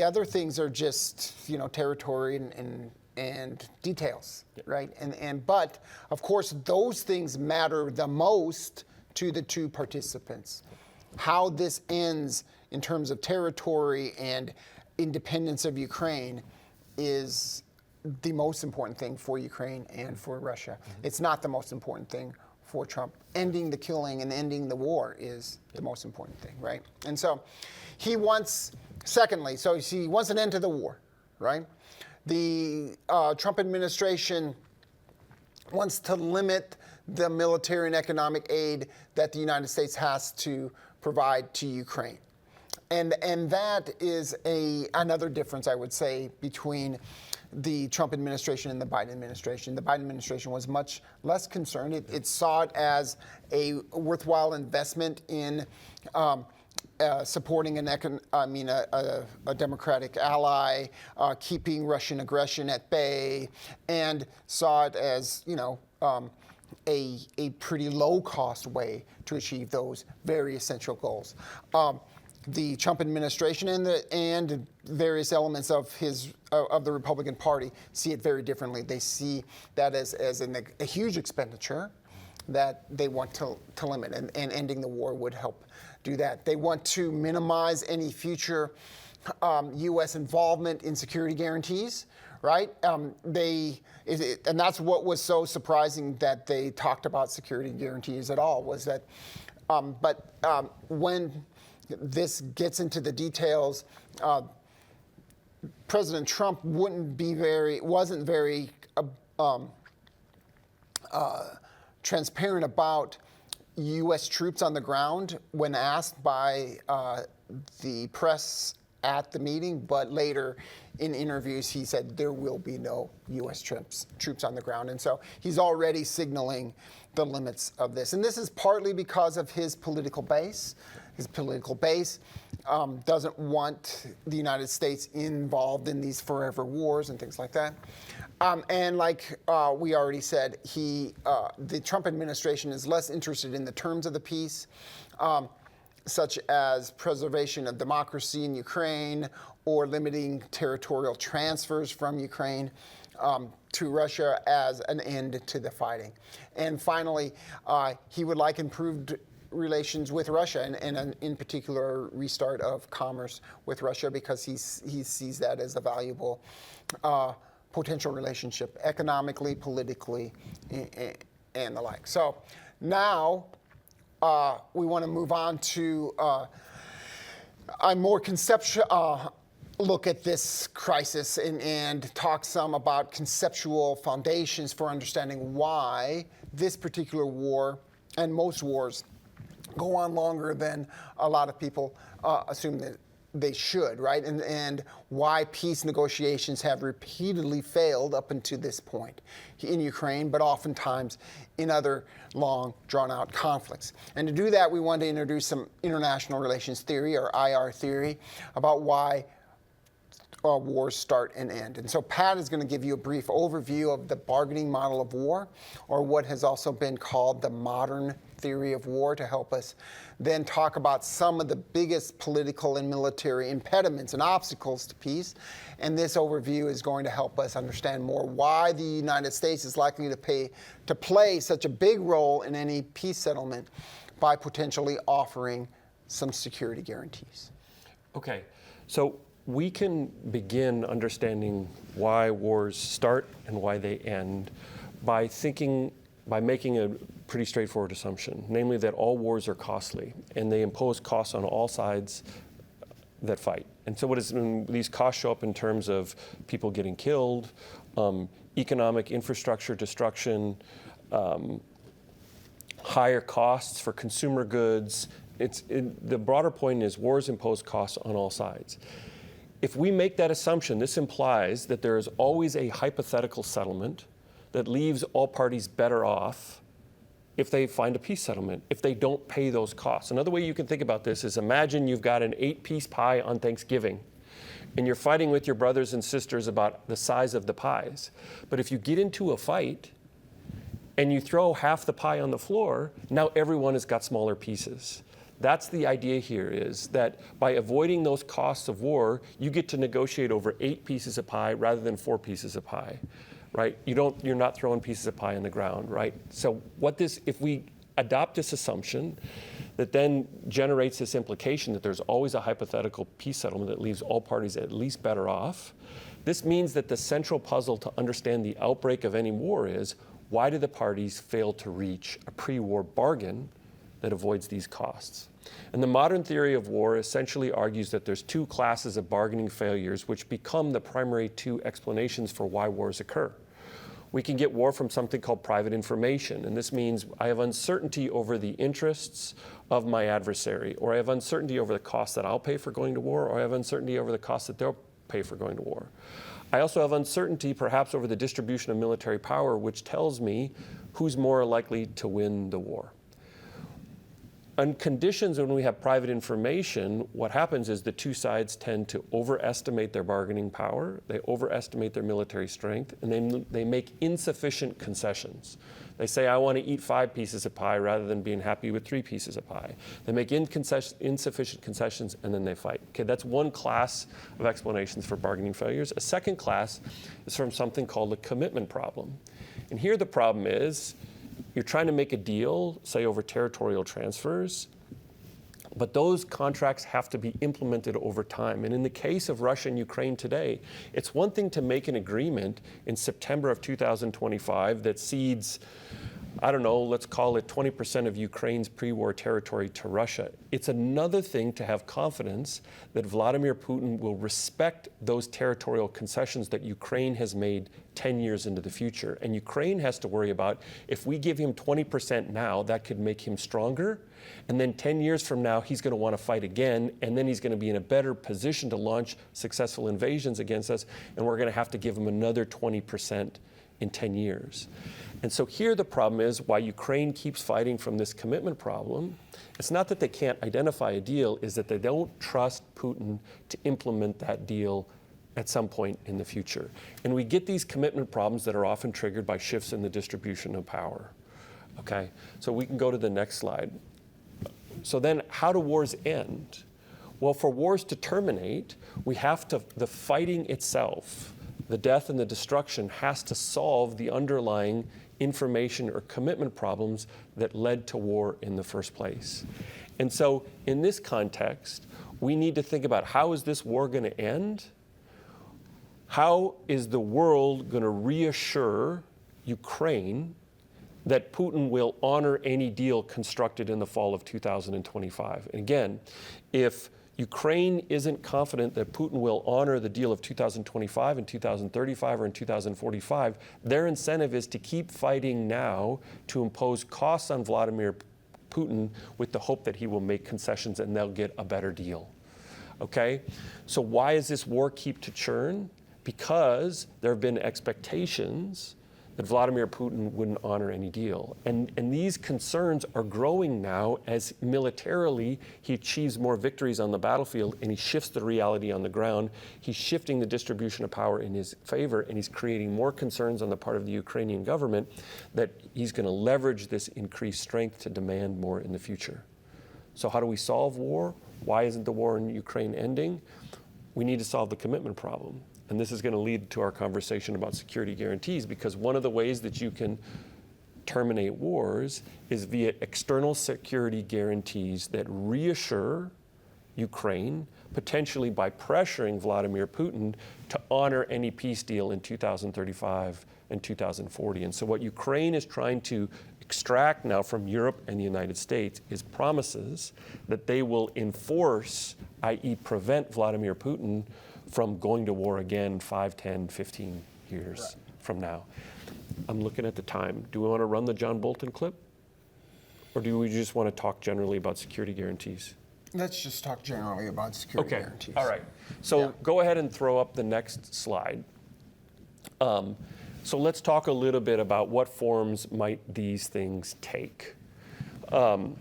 other things are just, territory and details, right? But of course, those things matter the most to the two participants. How this ends in terms of territory and independence of Ukraine is the most important thing for Ukraine and for Russia. Mm-hmm. It's not the most important thing for Trump. Ending the killing and ending the war is the most important thing, right? And so he wants, secondly, he wants an end to the war, right? The Trump administration wants to limit the military and economic aid that the United States has to provide to Ukraine. And that is another difference, I would say, between the Trump administration and the Biden administration. The Biden administration was much less concerned. It saw it as a worthwhile investment in supporting a democratic ally, keeping Russian aggression at bay, and saw it as a pretty low-cost way to achieve those very essential goals. The Trump administration and various elements of the Republican Party see it very differently. They see that as a huge expenditure that they want to limit, and ending the war would help do that. They want to minimize any future U.S. involvement in security guarantees, right? And that's what was so surprising that they talked about security guarantees at all, was that, when this gets into the details, President Trump wasn't very transparent about U.S. troops on the ground when asked by the press at the meeting, but later in interviews he said there will be no U.S. troops on the ground. And so he's already signaling the limits of this. And this is partly because of his political base. His political base doesn't want the United States involved in these forever wars and things like that. And like we already said, the Trump administration is less interested in the terms of the peace, such as preservation of democracy in Ukraine or limiting territorial transfers from Ukraine to Russia as an end to the fighting. And finally, he would like improved relations with Russia, and in particular, a restart of commerce with Russia, because he sees that as a valuable potential relationship economically, politically, and the like. So now we want to move on to a more conceptual, look at this crisis and talk some about conceptual foundations for understanding why this particular war and most wars go on longer than a lot of people assume that they should, right? And why peace negotiations have repeatedly failed up until this point in Ukraine, but oftentimes in other long, drawn-out conflicts. And to do that, we wanted to introduce some international relations theory, or IR theory, about why wars start and end. And so Pat is going to give you a brief overview of the bargaining model of war, or what has also been called the modern theory of war, to help us then talk about some of the biggest political and military impediments and obstacles to peace. And this overview is going to help us understand more why the United States is likely to play such a big role in any peace settlement by potentially offering some security guarantees. Okay, so we can begin understanding why wars start and why they end by making a pretty straightforward assumption, namely that all wars are costly and they impose costs on all sides that fight. And so these costs show up in terms of people getting killed, economic infrastructure destruction, higher costs for consumer goods. The broader point is wars impose costs on all sides. If we make that assumption, this implies that there is always a hypothetical settlement that leaves all parties better off if they find a peace settlement, if they don't pay those costs. Another way you can think about this is imagine you've got an 8-piece pie on Thanksgiving, and you're fighting with your brothers and sisters about the size of the pies. But if you get into a fight and you throw half the pie on the floor, now everyone has got smaller pieces. That's the idea here, is that by avoiding those costs of war, you get to negotiate over 8 pieces of pie rather than 4 pieces of pie, right? You're not throwing pieces of pie on the ground, right? So if we adopt this assumption that then generates this implication that there's always a hypothetical peace settlement that leaves all parties at least better off, this means that the central puzzle to understand the outbreak of any war is, why do the parties fail to reach a pre-war bargain that avoids these costs? And the modern theory of war essentially argues that there's 2 classes of bargaining failures which become the primary 2 explanations for why wars occur. We can get war from something called private information, and this means I have uncertainty over the interests of my adversary, or I have uncertainty over the cost that I'll pay for going to war, or I have uncertainty over the cost that they'll pay for going to war. I also have uncertainty perhaps over the distribution of military power, which tells me who's more likely to win the war. On conditions when we have private information, what happens is the 2 sides tend to overestimate their bargaining power, they overestimate their military strength, and they make insufficient concessions. They say, I want to eat 5 pieces of pie rather than being happy with 3 pieces of pie. They make insufficient concessions, and then they fight. Okay, that's one class of explanations for bargaining failures. A second class is from something called the commitment problem. And here the problem is, you're trying to make a deal, say over territorial transfers, but those contracts have to be implemented over time. And in the case of Russia and Ukraine today, it's one thing to make an agreement in September of 2025 that cedes, I don't know, let's call it 20% of Ukraine's pre-war territory to Russia. It's another thing to have confidence that Vladimir Putin will respect those territorial concessions that Ukraine has made 10 years into the future. And Ukraine has to worry about, if we give him 20% now, that could make him stronger. And then 10 years from now, he's going to want to fight again, and then he's going to be in a better position to launch successful invasions against us, and we're going to have to give him another 20% in 10 years. And so here the problem is why Ukraine keeps fighting from this commitment problem. It's not that they can't identify a deal, is that they don't trust Putin to implement that deal at some point in the future. And we get these commitment problems that are often triggered by shifts in the distribution of power. Okay, so we can go to the next slide. So then how do wars end? Well, for wars to terminate, the fighting itself, the death and the destruction, has to solve the underlying information or commitment problems that led to war in the first place. And so in this context, we need to think about, how is this war going to end? How is the world going to reassure Ukraine that Putin will honor any deal constructed in the fall of 2025? And again, if Ukraine isn't confident that Putin will honor the deal of 2025 and 2035 or in 2045. Their incentive is to keep fighting now to impose costs on Vladimir Putin with the hope that he will make concessions and they'll get a better deal. Okay? So why does this war keep to churn? Because there have been expectations that Vladimir Putin wouldn't honor any deal. And these concerns are growing now as militarily he achieves more victories on the battlefield and he shifts the reality on the ground. He's shifting the distribution of power in his favor, and he's creating more concerns on the part of the Ukrainian government that he's going to leverage this increased strength to demand more in the future. So how do we solve war? Why isn't the war in Ukraine ending? We need to solve the commitment problem. And this is going to lead to our conversation about security guarantees, because one of the ways that you can terminate wars is via external security guarantees that reassure Ukraine, potentially by pressuring Vladimir Putin to honor any peace deal in 2035 and 2040. And so what Ukraine is trying to extract now from Europe and the United States is promises that they will enforce, i.e. prevent Vladimir Putin from going to war again 5, 10, 15 years from now. I'm looking at the time. Do we want to run the John Bolton clip? Or do we just want to talk generally about security guarantees? Let's just talk generally about security guarantees. All right. So go ahead and throw up the next slide. So let's talk a little bit about what forms might these things take. And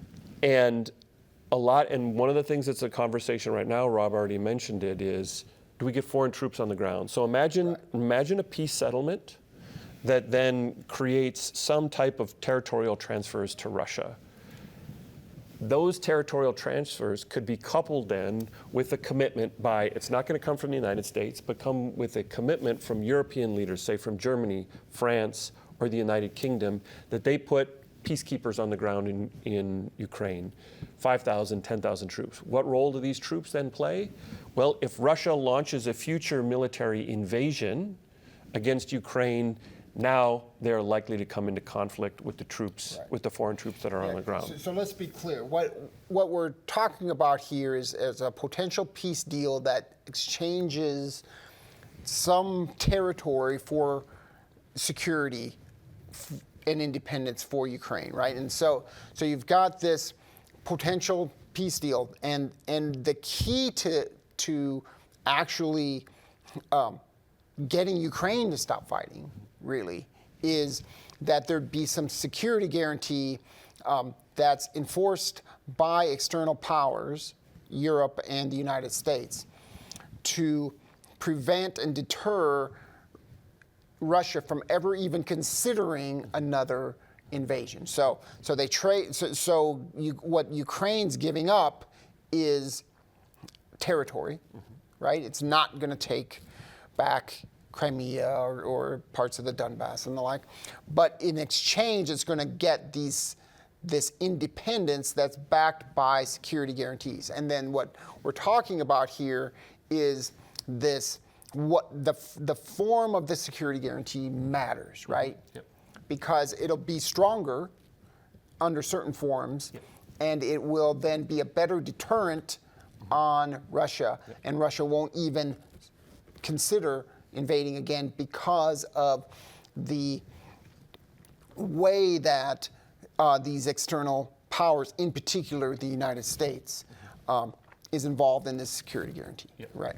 one of the things that's a conversation right now, Rob already mentioned it, is do we get foreign troops on the ground? So imagine a peace settlement that then creates some type of territorial transfers to Russia. Those territorial transfers could be coupled then with a commitment by, it's not going to come from the United States, but come with a commitment from European leaders, say from Germany, France, or the United Kingdom, that they put peacekeepers on the ground in Ukraine, 5,000, 10,000 troops. What role do these troops then play? Well, if Russia launches a future military invasion against Ukraine, now they're likely to come into conflict with the troops, with the foreign troops that are on the ground. So let's be clear. What we're talking about here is a potential peace deal that exchanges some territory for security and independence for Ukraine, right? And so you've got this potential peace deal, and the key to actually getting Ukraine to stop fighting, really, is that there'd be some security guarantee that's enforced by external powers, Europe and the United States, to prevent and deter Russia from ever even considering another invasion. So they trade. What Ukraine's giving up is territory, right? It's not going to take back Crimea or parts of the Donbass and the like, but in exchange, it's going to get this independence that's backed by security guarantees. And then what we're talking about here is this. What the form of the security guarantee matters, right? Yep. Because it'll be stronger under certain forms, and it will then be a better deterrent on Russia, and Russia won't even consider invading again because of the way that these external powers, in particular the United States, is involved in this security guarantee. Right.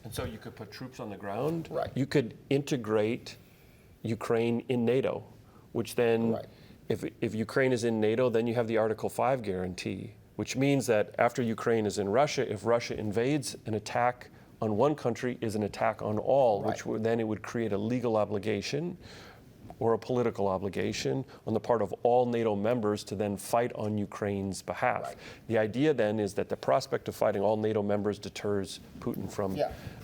And so you could put troops on the ground. Right. You could integrate Ukraine in NATO, which then, if Ukraine is in NATO, then you have the Article 5 guarantee, which means that after Ukraine is in Russia, if Russia invades, an attack on one country is an attack on all, which then it would create a legal obligation or a political obligation on the part of all NATO members to then fight on Ukraine's behalf. The idea then is that the prospect of fighting all NATO members deters Putin from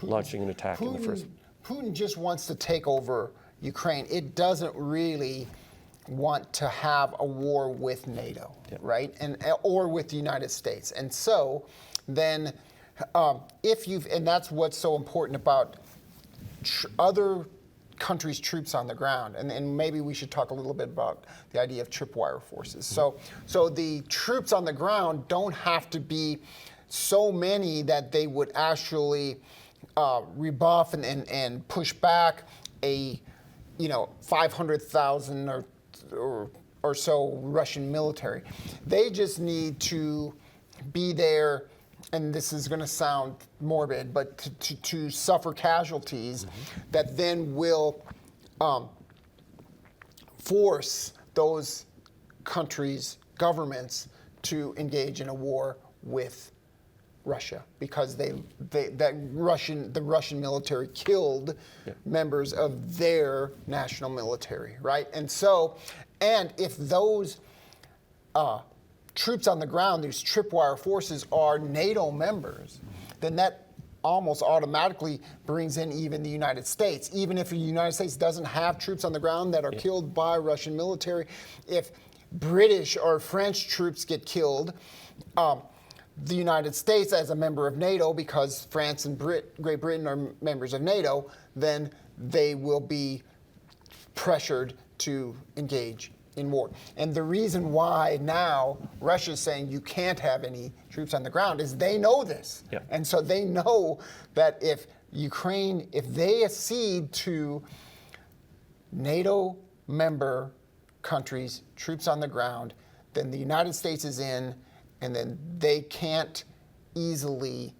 launching an attack in the first. Putin just wants to take over Ukraine. It doesn't really want to have a war with NATO, right? Or with the United States. And so then and that's what's so important about other countries' troops on the ground, and maybe we should talk a little bit about the idea of tripwire forces. So the troops on the ground don't have to be so many that they would actually rebuff and push back a 500,000 or so Russian military. They just need to be there, and this is going to sound morbid, but to suffer casualties that then will force those countries' governments to engage in a war with Russia, because the Russian military killed members of their national military, right? And if those troops on the ground, these tripwire forces, are NATO members, then that almost automatically brings in even the United States. Even if the United States doesn't have troops on the ground that are killed by Russian military, if British or French troops get killed, the United States, as a member of NATO, because France and Great Britain are members of NATO, then they will be pressured to engage in war. And the reason why now Russia's saying you can't have any troops on the ground is they know this. Yeah. And so they know that if Ukraine, if they accede to NATO member countries' troops on the ground, then the United States is in, and then they can't easily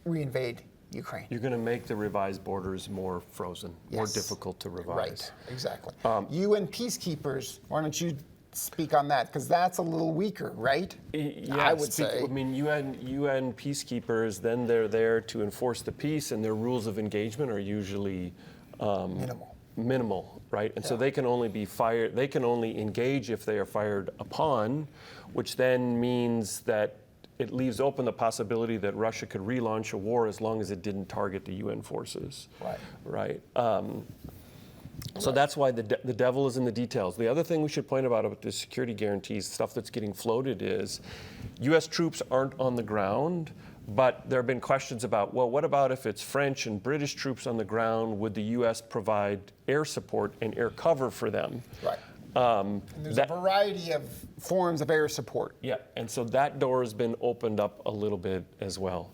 reinvade Ukraine. You're going to make the revised borders more frozen, more difficult to revise. Right, exactly. UN peacekeepers, why don't you speak on that? Because that's a little weaker, right? Yeah, I would say. I mean, UN peacekeepers, then they're there to enforce the peace, and their rules of engagement are usually minimal, right? And so they can only be fired, they can only engage if they are fired upon, which then means that it leaves open the possibility that Russia could relaunch a war as long as it didn't target the UN forces. Right. So that's why the devil is in the details. The other thing we should point about the security guarantees, stuff that's getting floated, is U.S. troops aren't on the ground, but there have been questions about, well, what about if it's French and British troops on the ground? Would the U.S. provide air support and air cover for them? Right. And there's a variety of forms of air support. Yeah, and so that door has been opened up a little bit as well.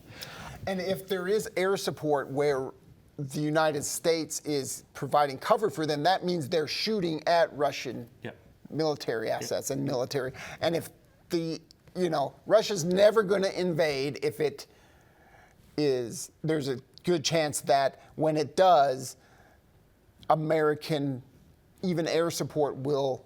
And if there is air support where the United States is providing cover for them, that means they're shooting at Russian military assets and military. And if Russia's never going to invade if it is, there's a good chance that when it does, American even air support will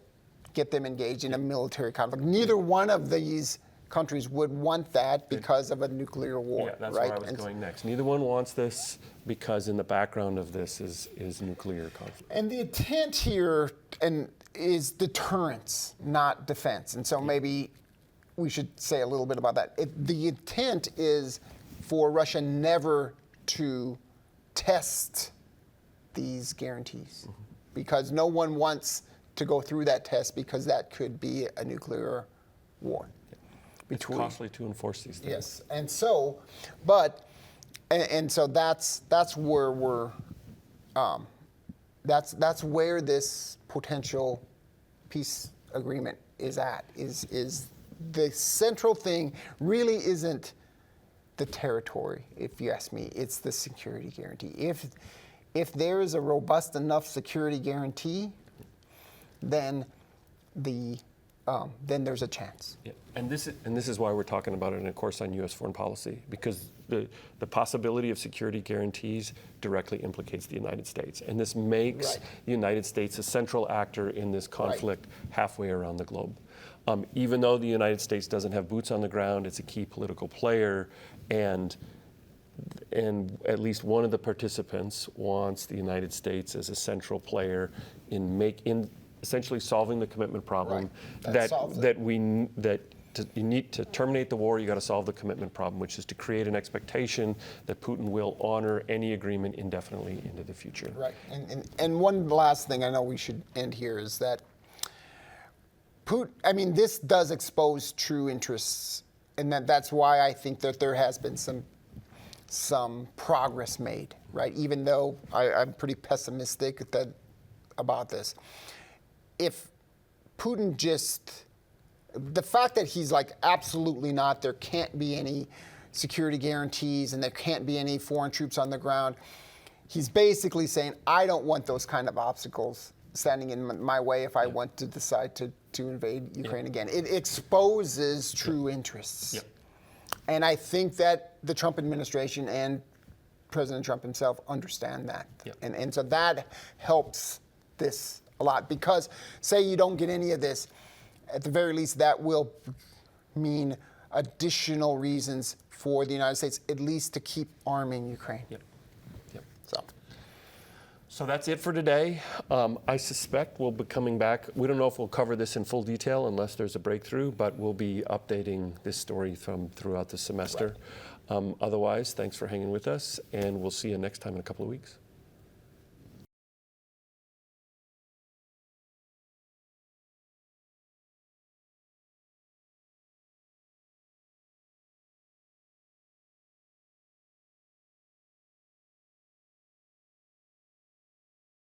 get them engaged in a military conflict. Neither one of these countries would want that because of a nuclear war. Yeah, that's right? where I was going next. Neither one wants this because in the background of this is nuclear conflict. And the intent here is deterrence, not defense. And so maybe we should say a little bit about that. The intent is for Russia never to test these guarantees, because no one wants to go through that test, because that could be a nuclear war. It's costly to enforce these things. Yes, and so, so that's where we're, that's where this potential peace agreement is at. Is the central thing really isn't the territory, if you ask me. It's the security guarantee. If there is a robust enough security guarantee, then there's a chance. Yeah. And this is why we're talking about it in a course on U.S. foreign policy, because the possibility of security guarantees directly implicates the United States, and this makes the United States a central actor in this conflict halfway around the globe. Even though the United States doesn't have boots on the ground, it's a key political player, and at least one of the participants wants the United States as a central player in essentially solving the commitment problem. You need to terminate the war. You got to solve the commitment problem, which is to create an expectation that Putin will honor any agreement indefinitely into the future. Right. And one last thing I know we should end here is that this does expose true interests, and that's why I think that there has been some progress made, right? Even though I'm pretty pessimistic about this. If Putin just The fact that he's like, absolutely not, there can't be any security guarantees and there can't be any foreign troops on the ground, he's basically saying, I don't want those kind of obstacles standing in my way if I want to decide to invade Ukraine again. It exposes true interests. And I think that the Trump administration and President Trump himself understand that. And so that helps this a lot, because say you don't get any of this, at the very least that will mean additional reasons for the United States at least to keep arming Ukraine. So that's it for today. I suspect we'll be coming back. We don't know if we'll cover this in full detail unless there's a breakthrough, but we'll be updating this story throughout the semester. Otherwise, thanks for hanging with us, and we'll see you next time in a couple of weeks.